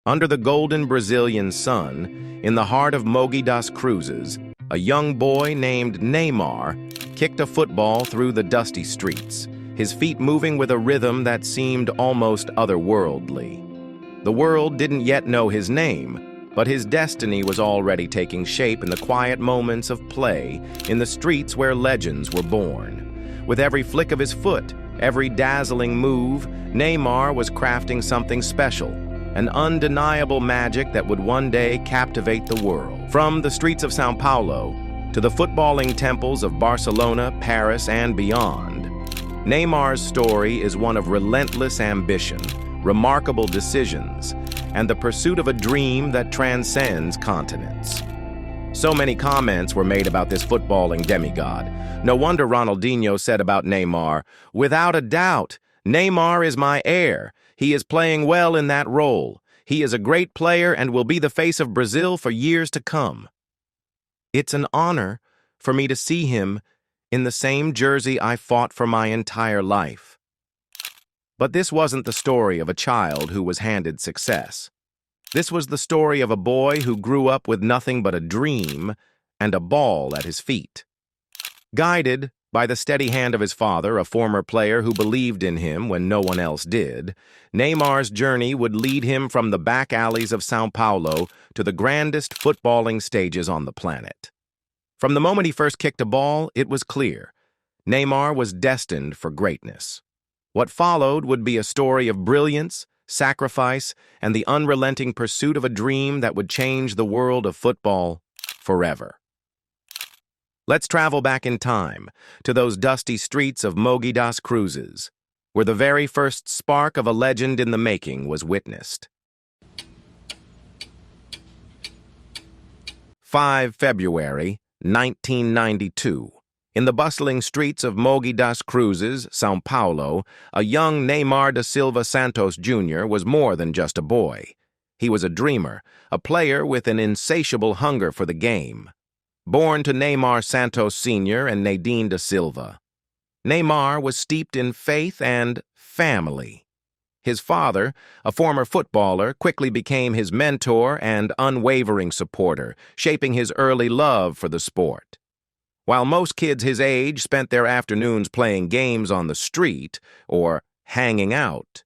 Under the golden Brazilian sun, in the heart of Mogi das Cruzes, a young boy named Neymar kicked a football through the dusty streets, his feet moving with a rhythm that seemed almost otherworldly. The world didn't yet know his name, but his destiny was already taking shape in the quiet moments of play in the streets where legends were born. With every flick of his foot, every dazzling move, Neymar was crafting something special, an undeniable magic that would one day captivate the world. From the streets of São Paulo to the footballing temples of Barcelona, Paris, and beyond, Neymar's story is one of relentless ambition, remarkable decisions, and the pursuit of a dream that transcends continents. So many comments were made about this footballing demigod. No wonder Ronaldinho said about Neymar, "Without a doubt, Neymar is my heir. He is playing well in that role. He is a great player and will be the face of Brazil for years to come." It's an honor for me to see him in the same jersey I fought for my entire life. But this wasn't the story of a child who was handed success. This was the story of a boy who grew up with nothing but a dream and a ball at his feet. Guided by the steady hand of his father, a former player who believed in him when no one else did, Neymar's journey would lead him from the back alleys of São Paulo to the grandest footballing stages on the planet. From the moment he first kicked a ball, it was clear. Neymar was destined for greatness. What followed would be a story of brilliance, sacrifice, and the unrelenting pursuit of a dream that would change the world of football forever. Let's travel back in time to those dusty streets of Mogi das Cruzes, where the very first spark of a legend in the making was witnessed. 5 February 1992. In the bustling streets of Mogi das Cruzes, São Paulo, a young Neymar da Silva Santos Jr. was more than just a boy. He was a dreamer, a player with an insatiable hunger for the game. Born to Neymar Santos Sr. and Nadine da Silva, Neymar was steeped in faith and family. His father, a former footballer, quickly became his mentor and unwavering supporter, shaping his early love for the sport. While most kids his age spent their afternoons playing games on the street or hanging out,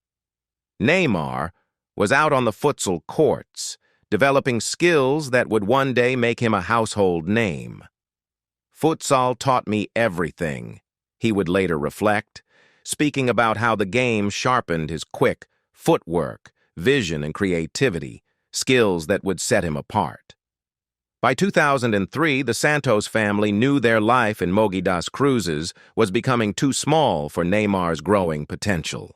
Neymar was out on the futsal courts, developing skills that would one day make him a household name. "Futsal taught me everything," he would later reflect, speaking about how the game sharpened his quick footwork, vision, and creativity, skills that would set him apart. By 2003, the Santos family knew their life in Mogi das Cruzes was becoming too small for Neymar's growing potential.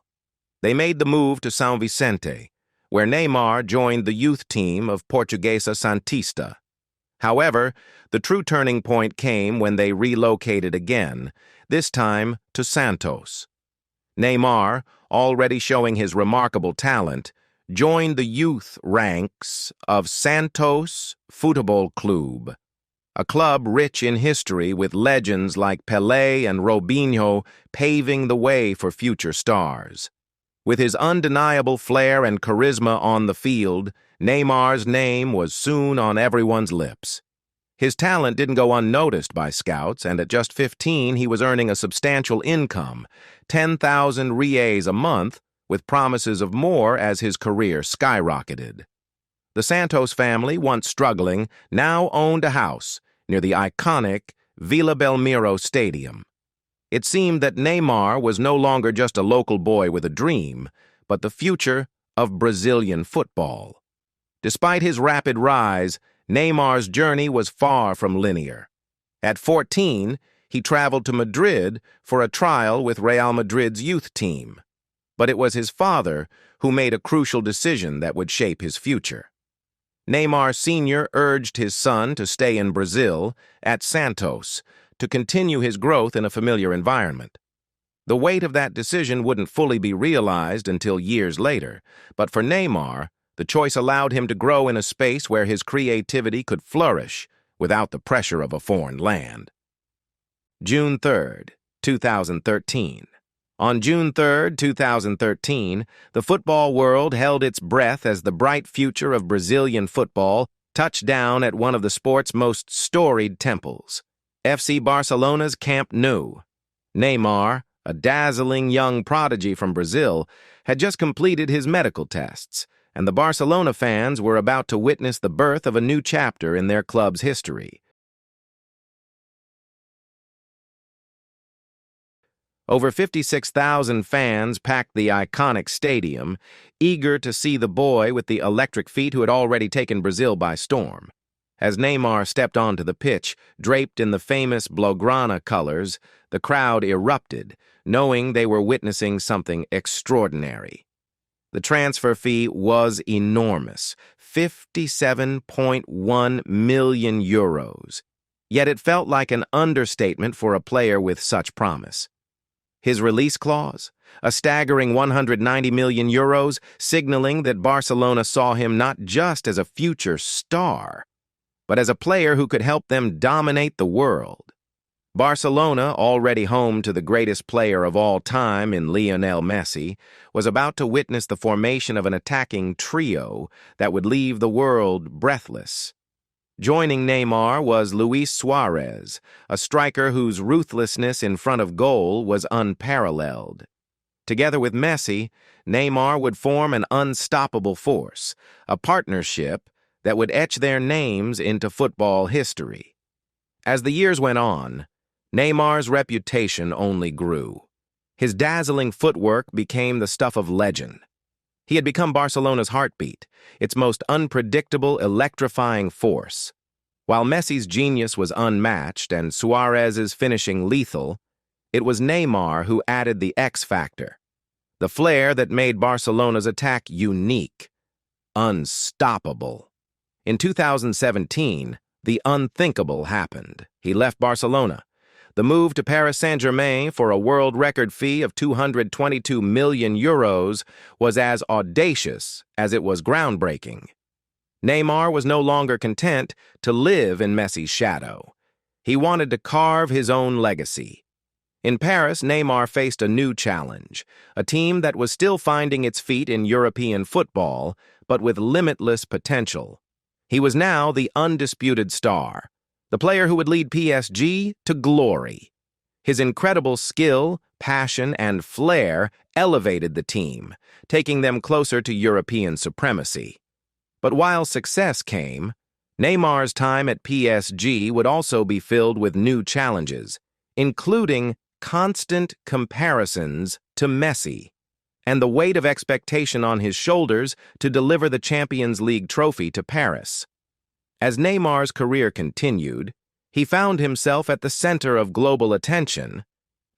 They made the move to São Vicente, where Neymar joined the youth team of Portuguesa Santista. However, the true turning point came when they relocated again, this time to Santos. Neymar, already showing his remarkable talent, joined the youth ranks of Santos Futebol Clube, a club rich in history with legends like Pelé and Robinho paving the way for future stars. With his undeniable flair and charisma on the field, Neymar's name was soon on everyone's lips. His talent didn't go unnoticed by scouts, and at just 15, he was earning a substantial income, 10,000 reais a month, with promises of more as his career skyrocketed. The Santos family, once struggling, now owned a house near the iconic Vila Belmiro Stadium. It seemed that Neymar was no longer just a local boy with a dream, but the future of Brazilian football. Despite his rapid rise, Neymar's journey was far from linear. At 14, he traveled to Madrid for a trial with Real Madrid's youth team. But it was his father who made a crucial decision that would shape his future. Neymar Sr. urged his son to stay in Brazil, at Santos, to continue his growth in a familiar environment. The weight of that decision wouldn't fully be realized until years later, but for Neymar, the choice allowed him to grow in a space where his creativity could flourish without the pressure of a foreign land. June 3, 2013. On June 3, 2013, the football world held its breath as the bright future of Brazilian football touched down at one of the sport's most storied temples, FC Barcelona's Camp Nou. Neymar, a dazzling young prodigy from Brazil, had just completed his medical tests, and the Barcelona fans were about to witness the birth of a new chapter in their club's history. Over 56,000 fans packed the iconic stadium, eager to see the boy with the electric feet who had already taken Brazil by storm. As Neymar stepped onto the pitch, draped in the famous Blaugrana colors, the crowd erupted, knowing they were witnessing something extraordinary. The transfer fee was enormous, 57.1 million euros. Yet it felt like an understatement for a player with such promise. His release clause, a staggering 190 million euros, signaling that Barcelona saw him not just as a future star, but as a player who could help them dominate the world. Barcelona, already home to the greatest player of all time in Lionel Messi, was about to witness the formation of an attacking trio that would leave the world breathless. Joining Neymar was Luis Suarez, a striker whose ruthlessness in front of goal was unparalleled. Together with Messi, Neymar would form an unstoppable force, a partnership that would etch their names into football history. As the years went on, Neymar's reputation only grew. His dazzling footwork became the stuff of legend. He had become Barcelona's heartbeat, its most unpredictable, electrifying force. While Messi's genius was unmatched and Suarez's finishing lethal, it was Neymar who added the X factor, the flair that made Barcelona's attack unique, unstoppable. In 2017, the unthinkable happened. He left Barcelona. The move to Paris Saint-Germain for a world record fee of 222 million euros was as audacious as it was groundbreaking. Neymar was no longer content to live in Messi's shadow. He wanted to carve his own legacy. In Paris, Neymar faced a new challenge, a team that was still finding its feet in European football, but with limitless potential. He was now the undisputed star, the player who would lead PSG to glory. His incredible skill, passion, and flair elevated the team, taking them closer to European supremacy. But while success came, Neymar's time at PSG would also be filled with new challenges, including constant comparisons to Messi and the weight of expectation on his shoulders to deliver the Champions League trophy to Paris. As Neymar's career continued, he found himself at the center of global attention,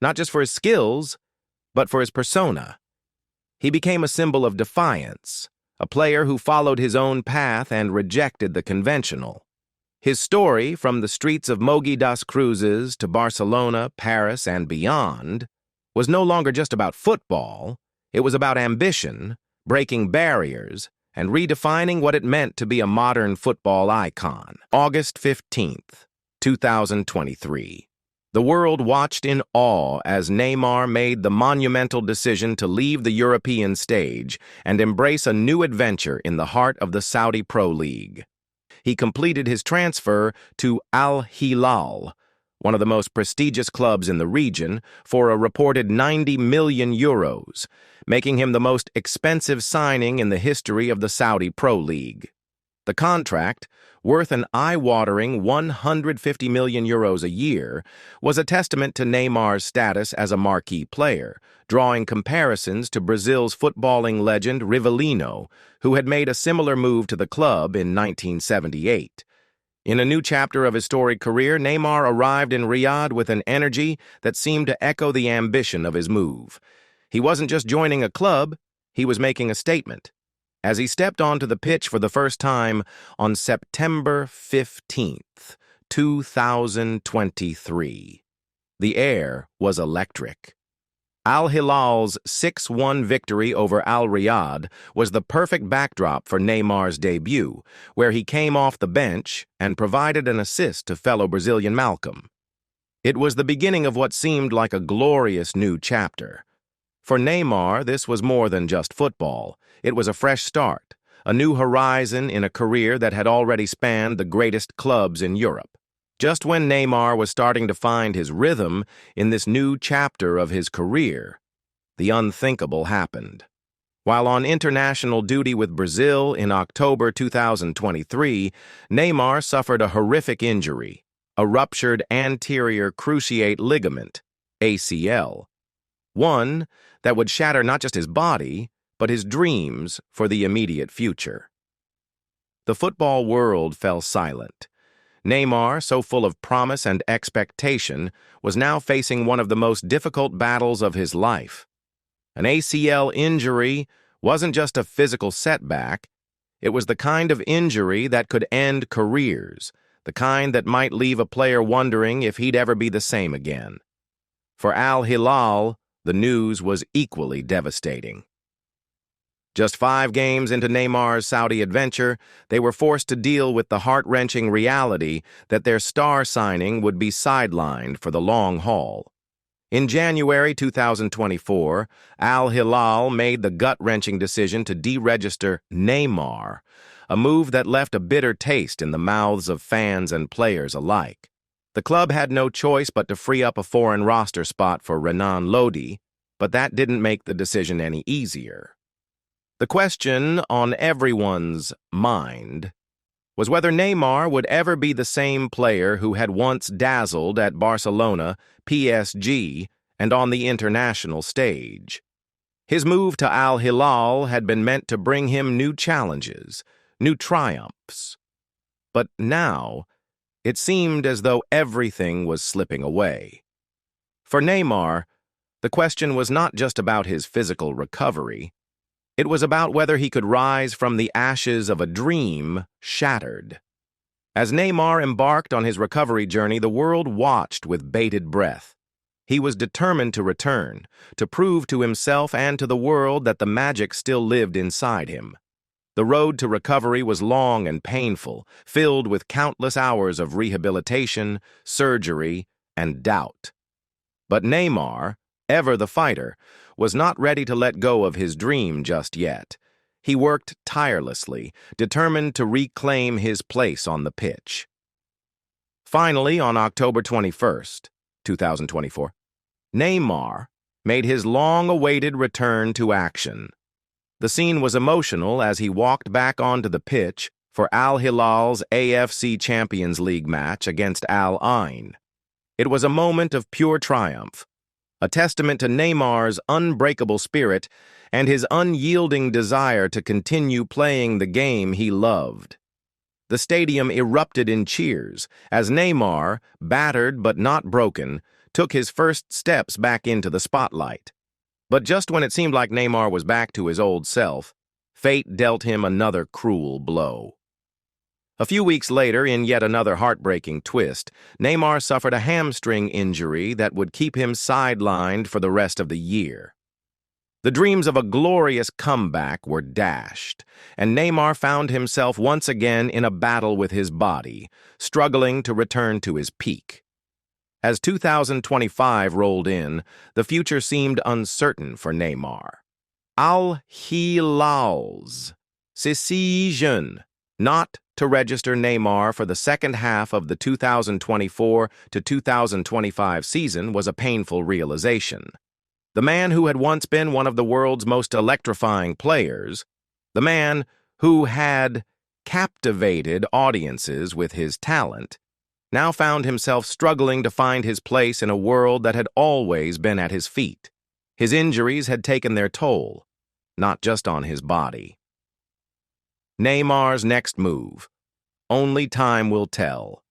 not just for his skills, but for his persona. He became a symbol of defiance, a player who followed his own path and rejected the conventional. His story, from the streets of Mogi das Cruzes to Barcelona, Paris, and beyond, was no longer just about football. It was about ambition, breaking barriers, and redefining what it meant to be a modern football icon. August 15th, 2023. The world watched in awe as Neymar made the monumental decision to leave the European stage and embrace a new adventure in the heart of the Saudi Pro League. He completed his transfer to Al-Hilal, one of the most prestigious clubs in the region, for a reported 90 million euros, making him the most expensive signing in the history of the Saudi Pro League. The contract, worth an eye-watering 150 million euros a year, was a testament to Neymar's status as a marquee player, drawing comparisons to Brazil's footballing legend Rivelino, who had made a similar move to the club in 1978. In a new chapter of his storied career, Neymar arrived in Riyadh with an energy that seemed to echo the ambition of his move. He wasn't just joining a club, he was making a statement. As he stepped onto the pitch for the first time on September 15th, 2023, the air was electric. Al-Hilal's 6-1 victory over Al-Riyadh was the perfect backdrop for Neymar's debut, where he came off the bench and provided an assist to fellow Brazilian Malcolm. It was the beginning of what seemed like a glorious new chapter. For Neymar, this was more than just football. It was a fresh start, a new horizon in a career that had already spanned the greatest clubs in Europe. Just when Neymar was starting to find his rhythm in this new chapter of his career, the unthinkable happened. While on international duty with Brazil in October 2023, Neymar suffered a horrific injury, a ruptured anterior cruciate ligament, ACL. One that would shatter not just his body, but his dreams for the immediate future. The football world fell silent. Neymar, so full of promise and expectation, was now facing one of the most difficult battles of his life. An ACL injury wasn't just a physical setback, it was the kind of injury that could end careers, the kind that might leave a player wondering if he'd ever be the same again. For Al-Hilal, the news was equally devastating. Just 5 games into Neymar's Saudi adventure, they were forced to deal with the heart-wrenching reality that their star signing would be sidelined for the long haul. In January 2024, Al-Hilal made the gut-wrenching decision to deregister Neymar, a move that left a bitter taste in the mouths of fans and players alike. The club had no choice but to free up a foreign roster spot for Renan Lodi, but that didn't make the decision any easier. The question on everyone's mind was whether Neymar would ever be the same player who had once dazzled at Barcelona, PSG, and on the international stage. His move to Al-Hilal had been meant to bring him new challenges, new triumphs. But now, it seemed as though everything was slipping away. For Neymar, the question was not just about his physical recovery. It was about whether he could rise from the ashes of a dream shattered. As Neymar embarked on his recovery journey, the world watched with bated breath. He was determined to return, to prove to himself and to the world that the magic still lived inside him. The road to recovery was long and painful, filled with countless hours of rehabilitation, surgery, and doubt. But Neymar, ever the fighter, was not ready to let go of his dream just yet. He worked tirelessly, determined to reclaim his place on the pitch. Finally, on October 21st, 2024, Neymar made his long-awaited return to action. The scene was emotional as he walked back onto the pitch for Al-Hilal's AFC Champions League match against Al Ain. It was a moment of pure triumph, a testament to Neymar's unbreakable spirit and his unyielding desire to continue playing the game he loved. The stadium erupted in cheers as Neymar, battered but not broken, took his first steps back into the spotlight. But just when it seemed like Neymar was back to his old self, fate dealt him another cruel blow. A few weeks later, in yet another heartbreaking twist, Neymar suffered a hamstring injury that would keep him sidelined for the rest of the year. The dreams of a glorious comeback were dashed, and Neymar found himself once again in a battle with his body, struggling to return to his peak. As 2025 rolled in, the future seemed uncertain for Neymar. Al-Hilal's decision not to register Neymar for the second half of the 2024 to 2025 season was a painful realization. The man who had once been one of the world's most electrifying players, the man who had captivated audiences with his talent, now found himself struggling to find his place in a world that had always been at his feet. His injuries had taken their toll, not just on his body. Neymar's next move. Only time will tell.